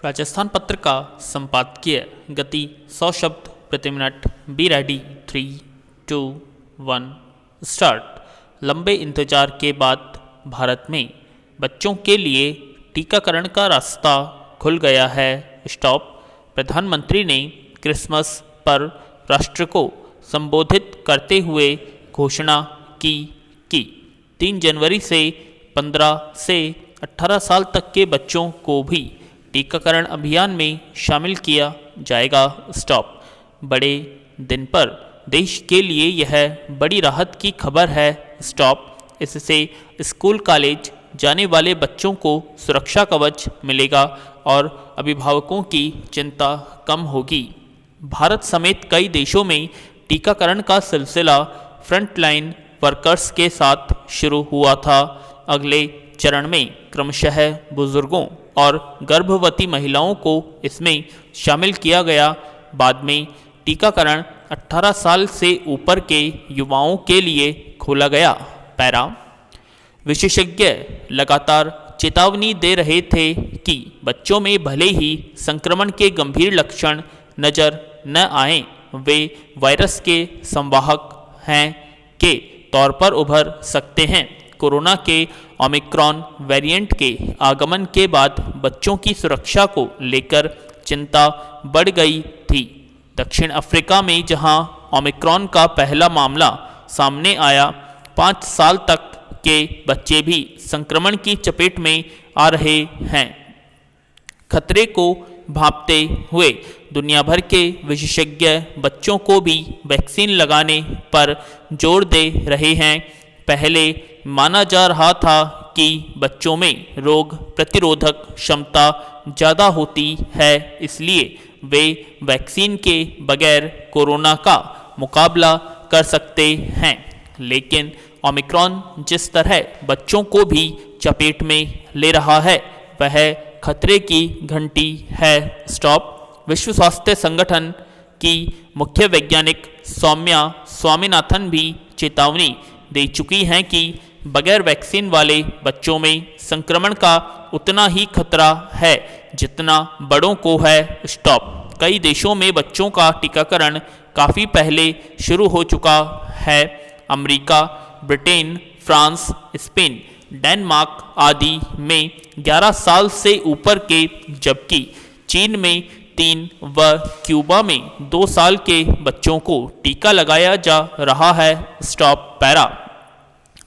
राजस्थान पत्र का संपादकीय गति 100 शब्द प्रति मिनट। Be ready 3, 2, 1 start. लंबे इंतजार के बाद भारत में बच्चों के लिए टीकाकरण का रास्ता खुल गया है। स्टॉप। प्रधानमंत्री ने क्रिसमस पर राष्ट्र को संबोधित करते हुए घोषणा की कि 3 जनवरी से 15 से 18 साल तक के बच्चों को भी टीकाकरण अभियान में शामिल किया जाएगा। स्टॉप। बड़े दिन पर देश के लिए यह बड़ी राहत की खबर है। स्टॉप। इससे स्कूल कॉलेज जाने वाले बच्चों को सुरक्षा कवच मिलेगा और अभिभावकों की चिंता कम होगी। भारत समेत कई देशों में टीकाकरण का सिलसिला फ्रंटलाइन वर्कर्स के साथ शुरू हुआ था। अगले चरण में क्रमशः बुजुर्गों और गर्भवती महिलाओं को इसमें शामिल किया गया। बाद में टीकाकरण 18 साल से ऊपर के युवाओं के लिए खोला गया। पैरा। विशेषज्ञ लगातार चेतावनी दे रहे थे कि बच्चों में भले ही संक्रमण के गंभीर लक्षण नज़र न आएं, वे वायरस के संवाहक हैं के तौर पर उभर सकते हैं। कोरोना के ओमिक्रॉन वेरिएंट के आगमन के बाद बच्चों की सुरक्षा को लेकर चिंता बढ़ गई थी। दक्षिण अफ्रीका में जहां ओमिक्रॉन का पहला मामला सामने आया, 5 साल तक के बच्चे भी संक्रमण की चपेट में आ रहे हैं। खतरे को भांपते हुए दुनिया भर के विशेषज्ञ बच्चों को भी वैक्सीन लगाने पर जोर दे रहे हैं। पहले माना जा रहा था कि बच्चों में रोग प्रतिरोधक क्षमता ज़्यादा होती है, इसलिए वे वैक्सीन के बगैर कोरोना का मुकाबला कर सकते हैं। लेकिन ओमिक्रॉन जिस तरह बच्चों को भी चपेट में ले रहा है, वह खतरे की घंटी है। स्टॉप। विश्व स्वास्थ्य संगठन की मुख्य वैज्ञानिक सौम्या स्वामीनाथन भी चेतावनी दे चुकी हैं कि बगैर वैक्सीन वाले बच्चों में संक्रमण का उतना ही खतरा है जितना बड़ों को है। स्टॉप। कई देशों में बच्चों का टीकाकरण काफ़ी पहले शुरू हो चुका है। America, Britain, France, Spain, Denmark आदि में 11 साल से ऊपर के, जबकि चीन में 3 व क्यूबा में 2 साल के बच्चों को टीका लगाया जा रहा है। स्टॉप। पैरा।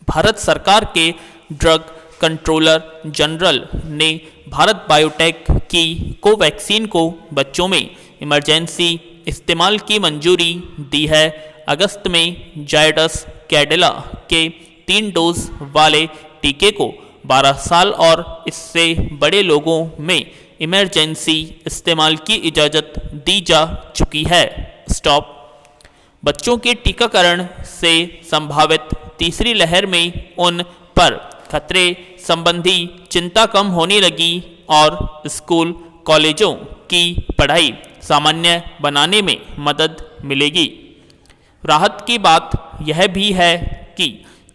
भारत सरकार के ड्रग कंट्रोलर जनरल ने भारत बायोटेक की कोवैक्सीन को बच्चों में इमरजेंसी इस्तेमाल की मंजूरी दी है। अगस्त में जायडस कैडिला के 3 डोज वाले टीके को 12 साल और इससे बड़े लोगों में इमरजेंसी इस्तेमाल की इजाज़त दी जा चुकी है। स्टॉप। बच्चों के टीकाकरण से संभावित तीसरी लहर में उन पर खतरे संबंधी चिंता कम होने लगी और स्कूल कॉलेजों की पढ़ाई सामान्य बनाने में मदद मिलेगी। राहत की बात यह भी है कि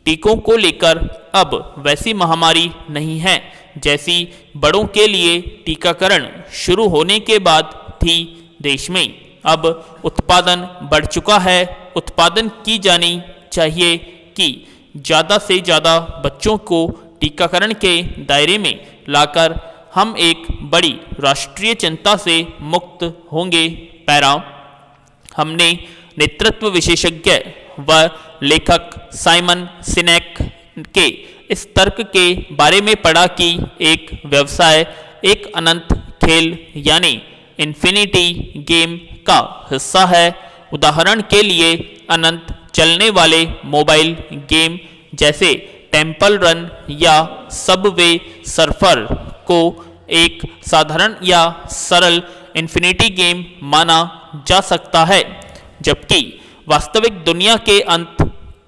टीकों को लेकर अब वैसी महामारी नहीं है जैसी बड़ों के लिए टीकाकरण शुरू होने के बाद थी। देश में अब उत्पादन बढ़ चुका है। उत्पादन की जानी चाहिए कि ज़्यादा से ज़्यादा बच्चों को टीकाकरण के दायरे में लाकर हम एक बड़ी राष्ट्रीय चिंता से मुक्त होंगे। पैरा। हमने नेतृत्व विशेषज्ञ व लेखक साइमन सिनेक के इस तर्क के बारे में पढ़ा कि एक व्यवसाय एक अनंत खेल यानी इन्फिनिटी गेम का हिस्सा है। उदाहरण के लिए अनंत चलने वाले मोबाइल गेम जैसे टेम्पल रन या सबवे सर्फर को एक साधारण या सरल इन्फिनिटी गेम माना जा सकता है, जबकि वास्तविक दुनिया के अंत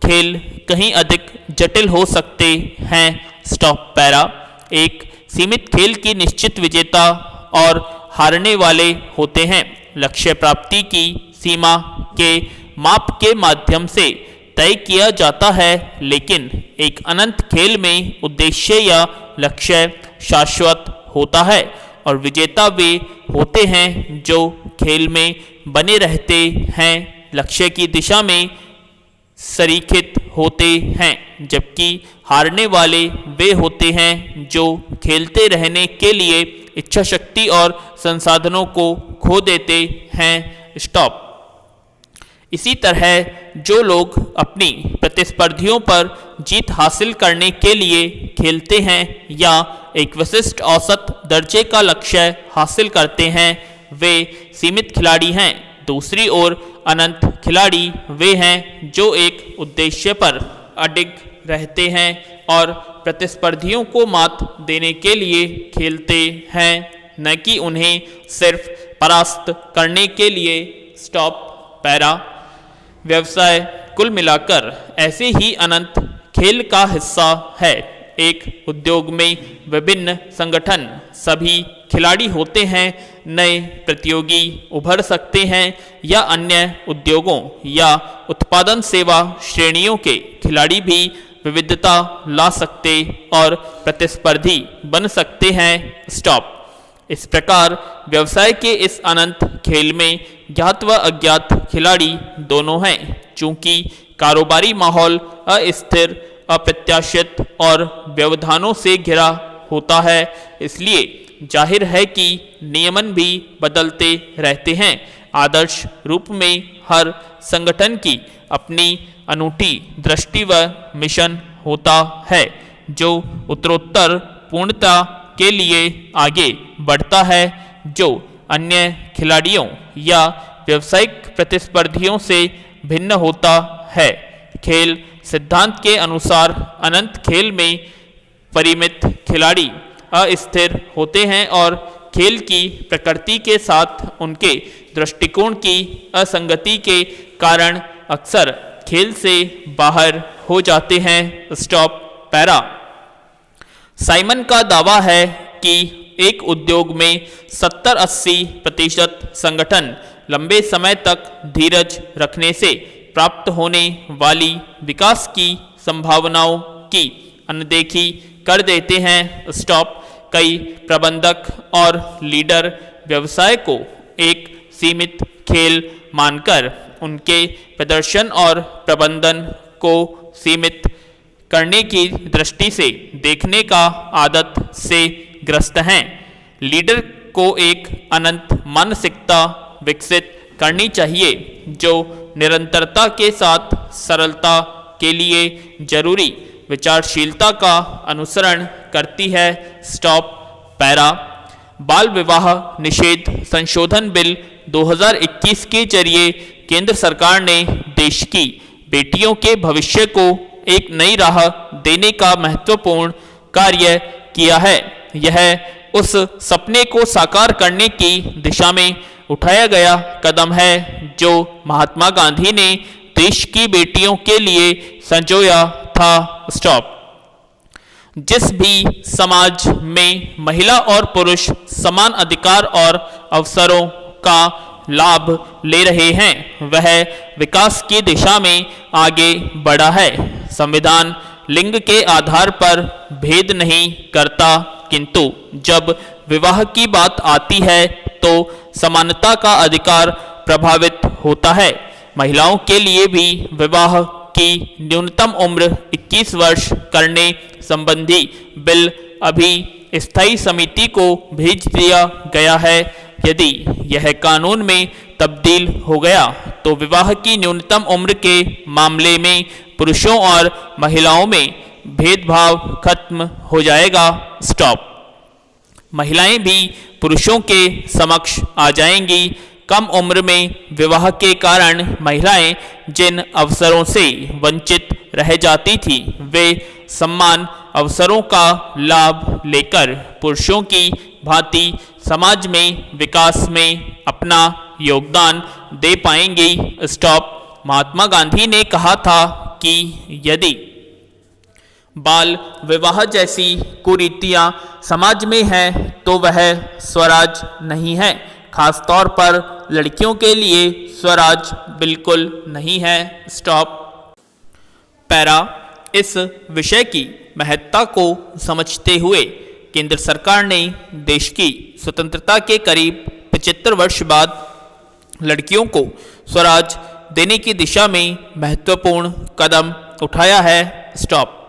खेल कहीं अधिक जटिल हो सकते हैं। स्टॉप। पैरा। एक सीमित खेल की निश्चित विजेता और हारने वाले होते हैं। लक्ष्य प्राप्ति की सीमा के माप के माध्यम से तय किया जाता है, लेकिन एक अनंत खेल में उद्देश्य या लक्ष्य शाश्वत होता है और विजेता वे होते हैं जो खेल में बने रहते हैं, लक्ष्य की दिशा में सरीखित होते हैं, जबकि हारने वाले वे होते हैं जो खेलते रहने के लिए इच्छा शक्ति और संसाधनों को खो देते हैं। स्टॉप। इसी तरह जो लोग अपनी प्रतिस्पर्धियों पर जीत हासिल करने के लिए खेलते हैं या एक विशिष्ट औसत दर्जे का लक्ष्य हासिल करते हैं, वे सीमित खिलाड़ी हैं। दूसरी ओर अनंत खिलाड़ी वे हैं जो एक उद्देश्य पर अडिग रहते हैं और प्रतिस्पर्धियों को मात देने के लिए खेलते हैं, न कि उन्हें सिर्फ परास्त करने के लिए। स्टॉप। पैरा। व्यवसाय कुल मिलाकर ऐसे ही अनंत खेल का हिस्सा है। एक उद्योग में विभिन्न संगठन सभी खिलाड़ी होते हैं। नए प्रतियोगी उभर सकते हैं या अन्य उद्योगों या उत्पादन सेवा श्रेणियों के खिलाड़ी भी विविधता ला सकते और प्रतिस्पर्धी बन सकते हैं। स्टॉप। इस प्रकार व्यवसाय के इस अनंत खेल में ज्ञात व अज्ञात खिलाड़ी दोनों हैं। चूंकि कारोबारी माहौल अस्थिर, अप्रत्याशित और व्यवधानों से घिरा होता है, इसलिए जाहिर है कि नियमन भी बदलते रहते हैं। आदर्श रूप में हर संगठन की अपनी अनूठी दृष्टि व मिशन होता है जो उत्तरोत्तर पूर्णता के लिए आगे बढ़ता है, जो अन्य खिलाड़ियों या व्यावसायिक प्रतिस्पर्धियों से भिन्न होता है। खेल सिद्धांत के अनुसार अनंत खेल में परिमित खिलाड़ी अस्थिर होते हैं और खेल की प्रकृति के साथ उनके दृष्टिकोण की असंगति के कारण अक्सर खेल से बाहर हो जाते हैं। स्टॉप। पैरा। साइमन का दावा है कि एक उद्योग में 70-80% संगठन लंबे समय तक धीरज रखने से प्राप्त होने वाली विकास की संभावनाओं की अनदेखी कर देते हैं। स्टॉप। कई प्रबंधक और लीडर व्यवसाय को एक सीमित खेल मानकर उनके प्रदर्शन और प्रबंधन को सीमित करने की दृष्टि से देखने का आदत से ग्रस्त हैं। लीडर को एक अनंत मानसिकता विकसित करनी चाहिए जो निरंतरता के साथ सरलता के लिए जरूरी विचारशीलता का अनुसरण करती है। स्टॉप। पैरा। बाल विवाह निषेध संशोधन बिल 2021 के जरिए केंद्र सरकार ने देश की बेटियों के भविष्य को एक नई राह देने का महत्वपूर्ण कार्य किया है। यह उस सपने को साकार करने की दिशा में उठाया गया कदम है जो महात्मा गांधी ने देश की बेटियों के लिए संजोया था। स्टॉप। जिस भी समाज में महिला और पुरुष समान अधिकार और अवसरों का लाभ ले रहे हैं, वह विकास की दिशा में आगे बढ़ा है। संविधान लिंग के आधार पर भेद नहीं करता, किंतु जब विवाह की बात आती है तो समानता का अधिकार प्रभावित होता है। महिलाओं के लिए भी विवाह की न्यूनतम उम्र 21 वर्ष करने संबंधी बिल अभी स्थायी समिति को भेज दिया गया है। यदि यह कानून में तब्दील हो गया तो विवाह की न्यूनतम उम्र के मामले में पुरुषों और महिलाओं में भेदभाव खत्म हो जाएगा। स्टॉप। महिलाएं भी पुरुषों के समक्ष आ जाएंगी। कम उम्र में विवाह के कारण महिलाएं जिन अवसरों से वंचित रह जाती थी, वे समान अवसरों का लाभ लेकर पुरुषों की भांति समाज में विकास में अपना योगदान दे पाएंगी। स्टॉप। महात्मा गांधी ने कहा था कि यदि बाल विवाह जैसी कुरीतियां समाज में हैं तो वह स्वराज नहीं है। खासतौर पर लड़कियों के लिए स्वराज बिल्कुल नहीं है। स्टॉप। पैरा। इस विषय की महत्ता को समझते हुए केंद्र सरकार ने देश की स्वतंत्रता के करीब 75 वर्ष बाद लड़कियों को स्वराज देने की दिशा में महत्वपूर्ण कदम उठाया है। स्टॉप।